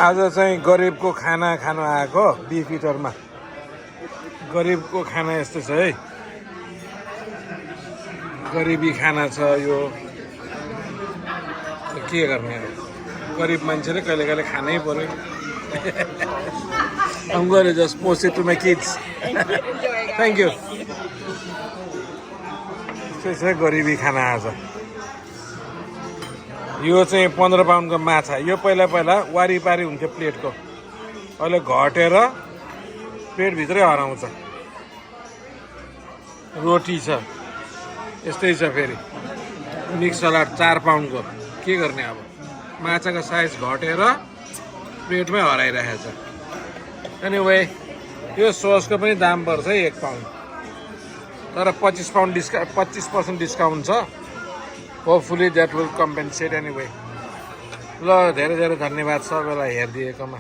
आज चाहिँ गरिबको खाना खानु आएको बिफ इटरमा। गरिबको खाना यस्तो छ है, गरिबी खाना छ यो। के गर्ने अब, गरिब मान्छेले कहिले कहिले खानै पर्यो। I'm gonna just post it to my kids. Thank you. त्यस्तै छ गरिबी खाना आज। यो चाहिँ 15 पाउन्डको माछा। यो पहिला पहिला वारिपारी हुन्थ्यो प्लेटको, अहिले घटेर पेटभित्रै हराउँछ। रोटी छ, यस्तै छ। फेरि मिक्स सलाड 4 पाउन्डको। के गर्ने अब, माछाको साइज घटेर पेटमै हराइरहेछ। एनिवे यो ससको पनि दाम पर्छ है 1 पाउन्ड, तर 25% डिस्काउन्ट छ। Hopefully that will compensate. Anyway ल, धेरै धेरै धन्यवाद सबैलाई हेरिदिएकोमा।